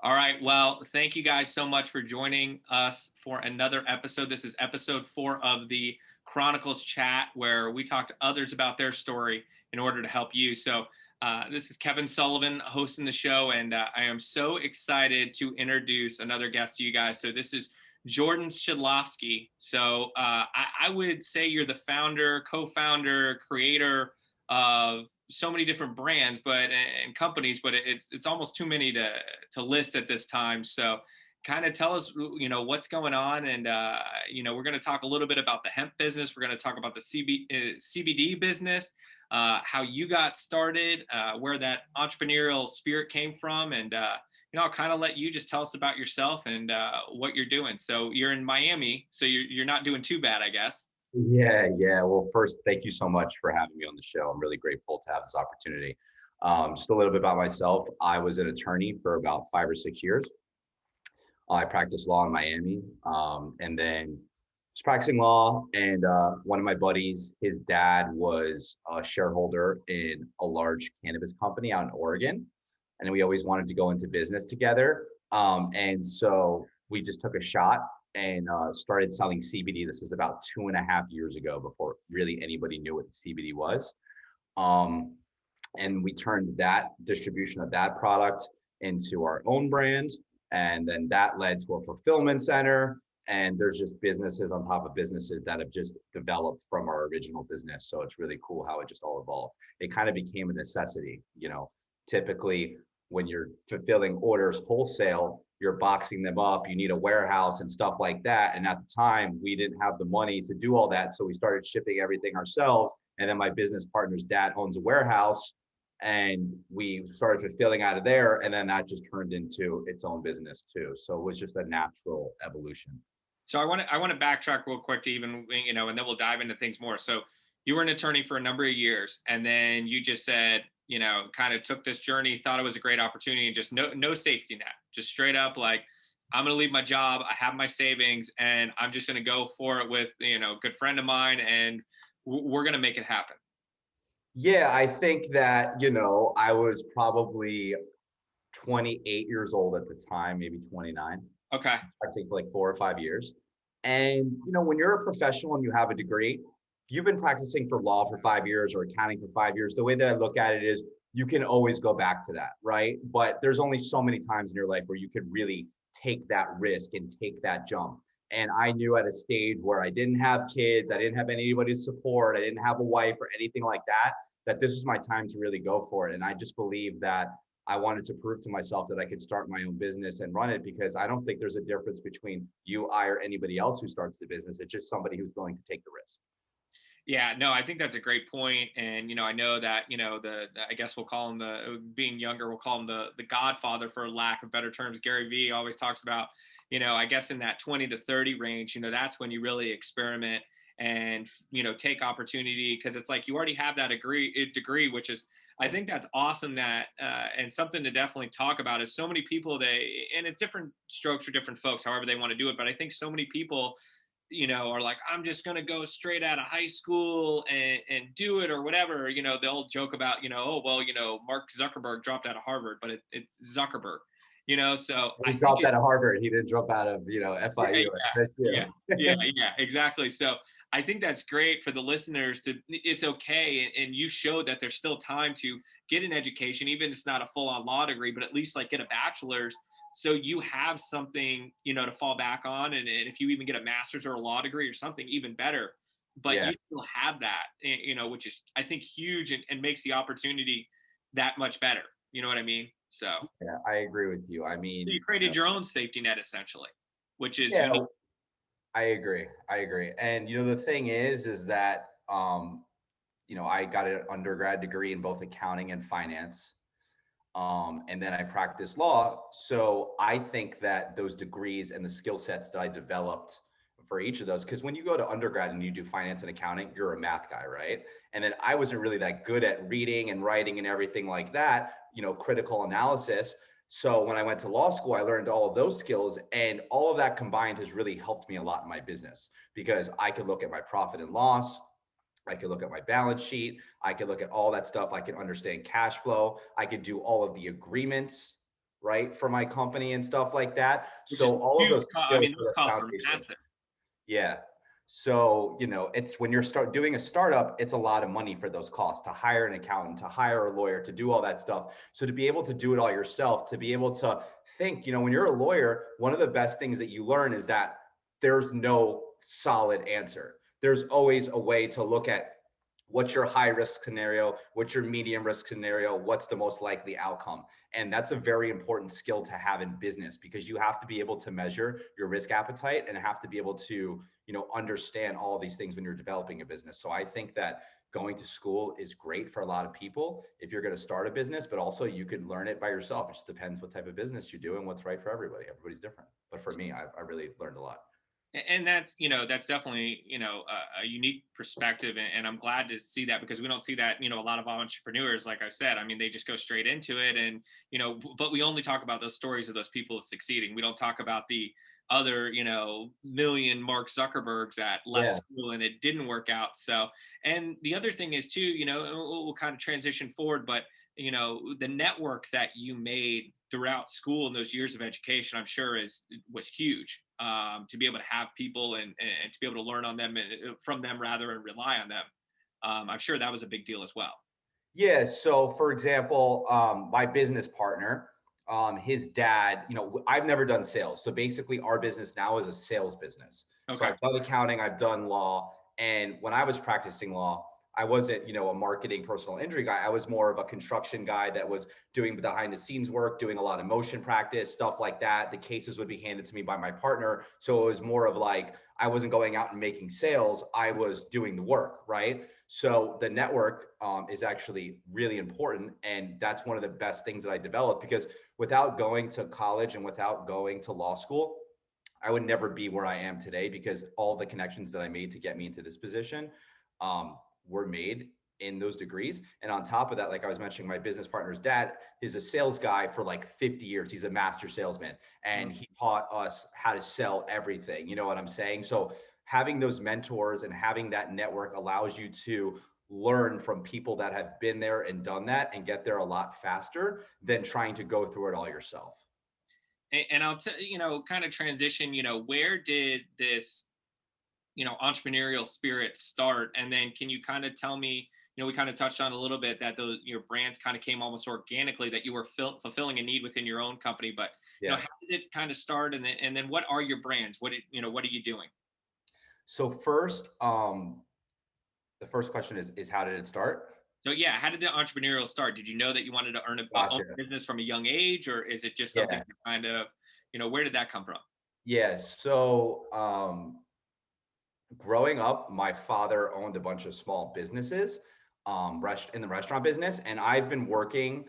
All right. Well, thank you guys so much for joining us for another episode. This is episode 4 of the Chronicles Chat, where we talk to others about their story in order to help you. So, this is Kevin Sullivan hosting the show, and I am so excited to introduce another guest to you guys. So, this is Jordan Shidlofsky. So, I would say you're the founder, co-founder, creator of so many different brands, but and companies, but it's almost too many to list at this time. So, kind of tell us, what's going on, and we're going to talk a little bit about the hemp business. We're going to talk about the CBD business, how you got started, where that entrepreneurial spirit came from, and I'll kind of let you just tell us about yourself and what you're doing. So you're in Miami, so you're not doing too bad, I guess. Yeah. Well, first, thank you so much for having me on the show. I'm really grateful to have this opportunity. Just a little bit about myself. I was an attorney for about 5 or 6 years. I practiced law in Miami, and then was practicing law. And one of my buddies, his dad was a shareholder in a large cannabis company out in Oregon, and we always wanted to go into business together. And so we just took a shot and started selling CBD. This is about 2.5 years ago, before really anybody knew what the CBD was. Um, and we turned that distribution of that product into our own brand. And then that led to a fulfillment center. And there's just businesses on top of businesses that have just developed from our original business. So it's really cool how it just all evolved. It kind of became a necessity. Typically when you're fulfilling orders wholesale, you're boxing them up, you need a warehouse and stuff like that. And at the time, we didn't have the money to do all that. So we started shipping everything ourselves. And then my business partner's dad owns a warehouse, and we started fulfilling out of there. And then that just turned into its own business too. So it was just a natural evolution. So I want to backtrack real quick to even, and then we'll dive into things more. So you were an attorney for a number of years, and then you just said, kind of took this journey, thought it was a great opportunity, and just no safety net, just straight up like, I'm going to leave my job. I have my savings, and I'm just going to go for it with, a good friend of mine, and we're going to make it happen. Yeah, I think that, I was probably 28 years old at the time, maybe 29. Okay. I'd say for like 4 or 5 years. And, when you're a professional and you have a degree, you've been practicing for law for 5 years or accounting for 5 years. The way that I look at it is you can always go back to that, right? But there's only so many times in your life where you could really take that risk and take that jump. And I knew at a stage where I didn't have kids, I didn't have anybody's support, I didn't have a wife or anything like that, that this was my time to really go for it. And I just believe that I wanted to prove to myself that I could start my own business and run it, because I don't think there's a difference between you, I, or anybody else who starts the business. It's just somebody who's willing to take the risk. Yeah, no, I think that's a great point. And, I know that, I guess we'll call him being younger, we'll call him the godfather for lack of better terms. Gary Vee always talks about, I guess in that 20 to 30 range, that's when you really experiment and, take opportunity, because it's like you already have that degree, which is, I think that's awesome, that, and something to definitely talk about is so many people, and it's different strokes for different folks, however they want to do it. But I think so many people, are like, I'm just going to go straight out of high school and do it or whatever. They'll joke about, oh, well, Mark Zuckerberg dropped out of Harvard, but it's Zuckerberg, so He I think dropped out of Harvard. He didn't drop out of, FIU. yeah, exactly. So I think that's great for the listeners it's okay. And you showed that there's still time to get an education, even if it's not a full on law degree, but at least like get a bachelor's. So you have something, to fall back on. And if you even get a master's or a law degree or something, even better. But Yeah. you still have that, which is, I think, huge, and makes the opportunity that much better. You know what I mean? So Yeah, I agree with you. I mean, you created your own safety net, essentially, which is yeah, unique. I agree. And, the thing is that, I got an undergrad degree in both accounting and finance. And then I practiced law. So I think that those degrees and the skill sets that I developed for each of those, because when you go to undergrad and you do finance and accounting, you're a math guy, right? And then I wasn't really that good at reading and writing and everything like that, critical analysis. So when I went to law school, I learned all of those skills, and all of that combined has really helped me a lot in my business, because I could look at my profit and loss. I could look at my balance sheet. I could look at all that stuff. I can understand cash flow. I could do all of the agreements, right, for my company and stuff like that. Which is So all of huge. those I skills mean, are those the costs are foundation. massive. Yeah. So, it's when you're doing a startup, it's a lot of money for those costs to hire an accountant, to hire a lawyer, to do all that stuff. So to be able to do it all yourself, to be able to think, when you're a lawyer, one of the best things that you learn is that there's no solid answer. There's always a way to look at what's your high risk scenario, what's your medium risk scenario, what's the most likely outcome. And that's a very important skill to have in business, because you have to be able to measure your risk appetite and have to be able to, understand all of these things when you're developing a business. So I think that going to school is great for a lot of people if you're going to start a business, but also you could learn it by yourself. It just depends what type of business you do and what's right for everybody. Everybody's different. But for me, I really learned a lot. And that's, that's definitely, a unique perspective, and I'm glad to see that, because we don't see that, a lot of entrepreneurs, like I said, I mean, they just go straight into it, and but we only talk about those stories of those people succeeding. We don't talk about the other, million Mark Zuckerbergs that left Yeah. school and it didn't work out. So, and the other thing is too, we'll kind of transition forward, but the network that you made throughout school and those years of education, I'm sure was huge, to be able to have people, and to be able to learn on them, and from them rather, and rely on them. I'm sure that was a big deal as well. Yeah. So, for example, my business partner, his dad, I've never done sales. So basically, our business now is a sales business. So Okay. I've done accounting, I've done law. And when I was practicing law, I wasn't, a marketing personal injury guy. I was more of a construction guy that was doing behind the scenes work, doing a lot of motion practice, stuff like that. The cases would be handed to me by my partner. So it was more of like, I wasn't going out and making sales. I was doing the work, right? So the network is actually really important. And that's one of the best things that I developed, because without going to college and without going to law school, I would never be where I am today, because all the connections that I made to get me into this position were made in those degrees. And on top of that, like I was mentioning, my business partner's dad is a sales guy for like 50 years. He's a master salesman, and he taught us how to sell everything. You know what I'm saying? So having those mentors and having that network allows you to learn from people that have been there and done that and get there a lot faster than trying to go through it all yourself. And I'll tell kind of transition. Where did this entrepreneurial spirit start? And then can you kind of tell me, we kind of touched on a little bit that those your brands kind of came almost organically, that you were fulfilling a need within your own company, but Yeah. how did it kind of start? And then what are your brands? What are you doing? So first, the first question is how did it start? So yeah, how did the entrepreneurial start? Did you know that you wanted to own Gotcha. a business from a young age, or is it just something Yeah. that kind of, where did that come from? Yeah. So growing up, my father owned a bunch of small businesses, in the restaurant business, and I've been working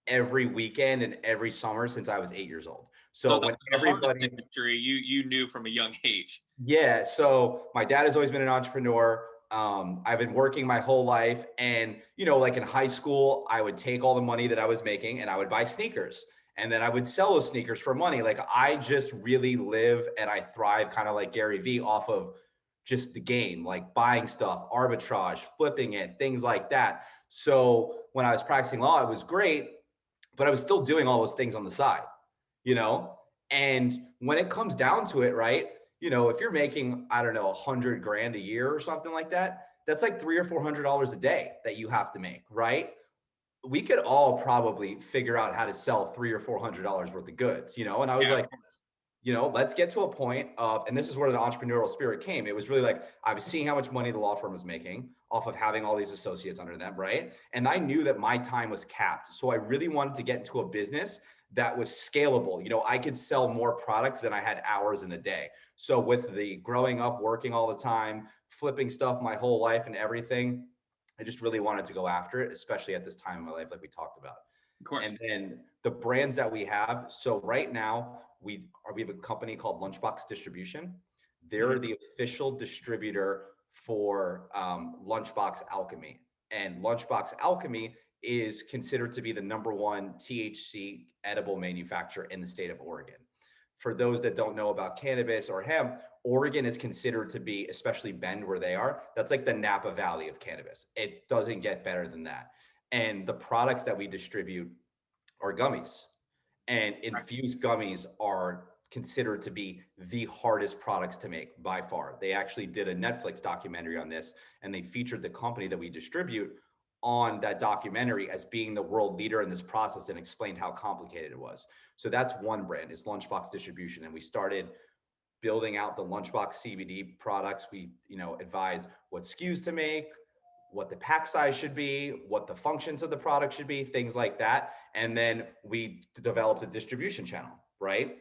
every weekend and every summer since I was 8 years old. So So the, when the harvest everybody, industry, you knew from a young age. yeah, so my dad has always been an entrepreneur. I've been working my whole life, and like in high school, I would take all the money that I was making and I would buy sneakers, and then I would sell those sneakers for money. Like I just really live and I thrive, kind of like Gary Vee, off of just the game, like buying stuff, arbitrage, flipping it, things like that. So when I was practicing law, it was great, but I was still doing all those things on the side, you know? And when it comes down to it, right? If you're making, I don't know, 100 grand a year or something like that, that's like $300 or $400 a day that you have to make, right? We could all probably figure out how to sell $300 or $400 worth of goods, And I was Yeah, of like, course. let's get to a point of, and this is where the entrepreneurial spirit came. It was really like, I was seeing how much money the law firm was making off of having all these associates under them, right? And I knew that my time was capped. So I really wanted to get into a business that was scalable. I could sell more products than I had hours in a day. So with the growing up, working all the time, flipping stuff my whole life and everything, I just really wanted to go after it, especially at this time in my life, like we talked about. Of course. And then the brands that we have. So right now we have a company called LunchBox Distribution. They're Mhm. the official distributor for LunchBox Alchemy. And LunchBox Alchemy is considered to be the number one THC edible manufacturer in the state of Oregon. For those that don't know about cannabis or hemp, Oregon is considered to be, especially Bend where they are, that's like the Napa Valley of cannabis. It doesn't get better than that. And the products that we distribute are gummies. And infused gummies are considered to be the hardest products to make by far. They actually did a Netflix documentary on this, and they featured the company that we distribute on that documentary as being the world leader in this process and explained how complicated it was. So that's one brand, is LunchBox Distribution. And we started building out the LunchBox CBD products. We, advise what SKUs to make, what the pack size should be, what the functions of the product should be, things like that. And then we developed a distribution channel, right?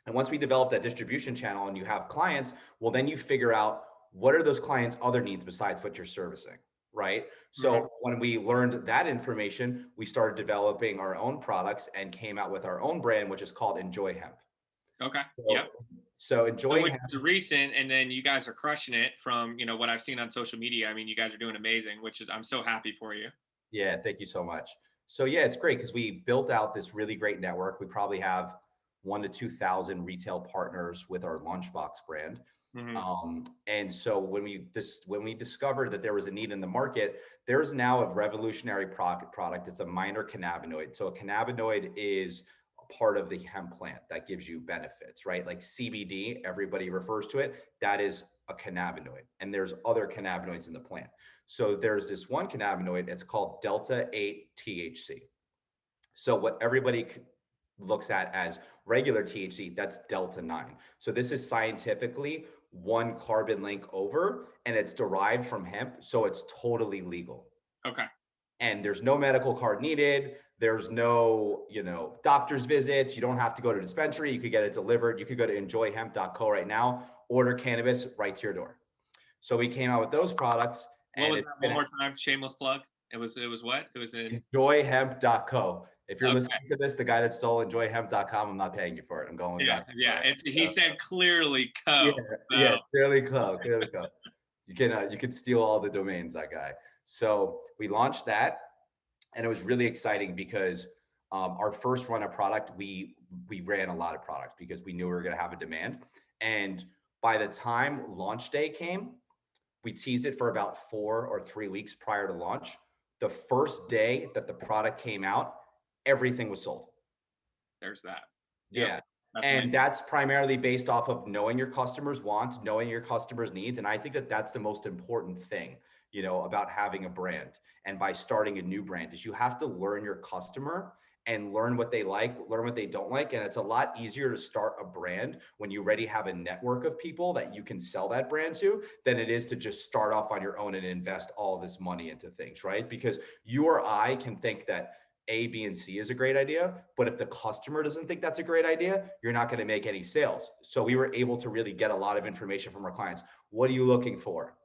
And once we develop that distribution channel and you have clients, well, then you figure out what are those clients' other needs besides what you're servicing, right? So when we learned that information, we started developing our own products and came out with our own brand, which is called Enjoy Hemp. Okay. So, Yep. So Enjoy which Hemp is recent, and then you guys are crushing it from, what I've seen on social media. I mean, you guys are doing amazing, which is, I'm so happy for you. Yeah, thank you so much. So yeah, it's great because we built out this really great network. We probably have 1,000 to 2,000 retail partners with our LunchBox brand. And so when we discovered that there was a need in the market, there's now a revolutionary product. It's a minor cannabinoid. So a cannabinoid is a part of the hemp plant that gives you benefits, right? Like CBD, everybody refers to it. That is a cannabinoid, and there's other cannabinoids in the plant. So there's this one cannabinoid, it's called Delta 8 THC. So what everybody looks at as regular THC, that's Delta 9. So this is scientifically one carbon link over, and it's derived from hemp. So it's totally legal. Okay. And there's no medical card needed. There's no, doctor's visits. You don't have to go to a dispensary. You could get it delivered. You could go to enjoyhemp.co right now, order cannabis right to your door. So we came out with those products. What was that? One more time, shameless plug. It was what? It was in enjoyhemp.co. If you're listening to this, the guy that stole enjoyhemp.com, I'm not paying you for it. I'm going with that. Yeah. He said clearly co. Yeah, clearly co. You can steal all the domains, that guy. So we launched that, and it was really exciting because our first run of product, we ran a lot of product because we knew we were going to have a demand. And by the time launch day came, we teased it for about 4 or 3 weeks prior to launch. The first day that the product came out, everything was sold. There's that. Yeah. That's primarily based off of knowing your customers' wants, knowing your customers' needs. And I think that that's the most important thing, about having a brand. And by starting a new brand is you have to learn your customer and learn what they like, learn what they don't like. And it's a lot easier to start a brand when you already have a network of people that you can sell that brand to than it is to just start off on your own and invest all this money into things, right? Because you or I can think that A, B, and C is a great idea, but if the customer doesn't think that's a great idea, you're not going to make any sales. So we were able to really get a lot of information from our clients. What are you looking for?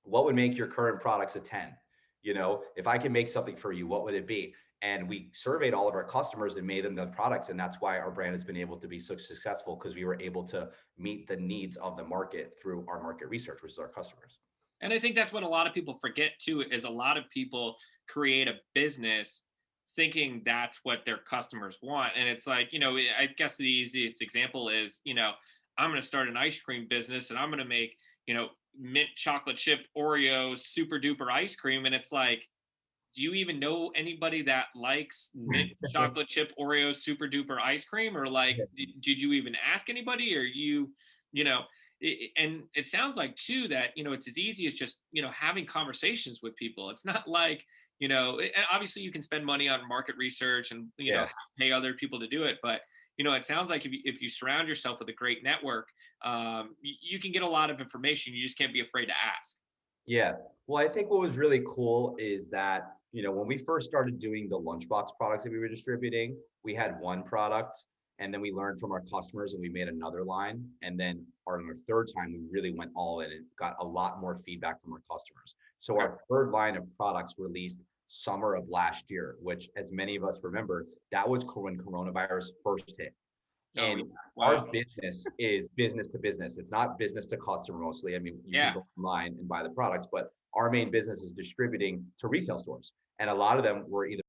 What would make your current products a 10? If I can make something for you, what would it be? And we surveyed all of our customers and made them the products. And that's why our brand has been able to be so successful, because we were able to meet the needs of the market through our market research, which is our customers. And I think that's what a lot of people forget too, is a lot of people create a business thinking that's what their customers want. And it's like, I guess the easiest example is, I'm going to start an ice cream business and I'm going to make, mint chocolate chip Oreo super duper ice cream. And it's like, do you even know anybody that likes mint chocolate chip Oreo super duper ice cream? Or like, did you even ask anybody? Or and it sounds like too that, it's as easy as just, having conversations with people. It's not like, obviously you can spend money on market research and, pay other people to do it. But, it sounds like if you surround yourself with a great network, you can get a lot of information. You just can't be afraid to ask. Yeah. Well, I think what was really cool is that, when we first started doing the LunchBox products that we were distributing, we had one product, and then we learned from our customers and we made another line. And then on our third time, we really went all in and got a lot more feedback from our customers. So our third line of products released summer of last year, which, as many of us remember, that was when coronavirus first hit. And our business is business to business. It's not business to customer mostly. I mean, you can go online and buy the products, but our main business is distributing to retail stores. And a lot of them were either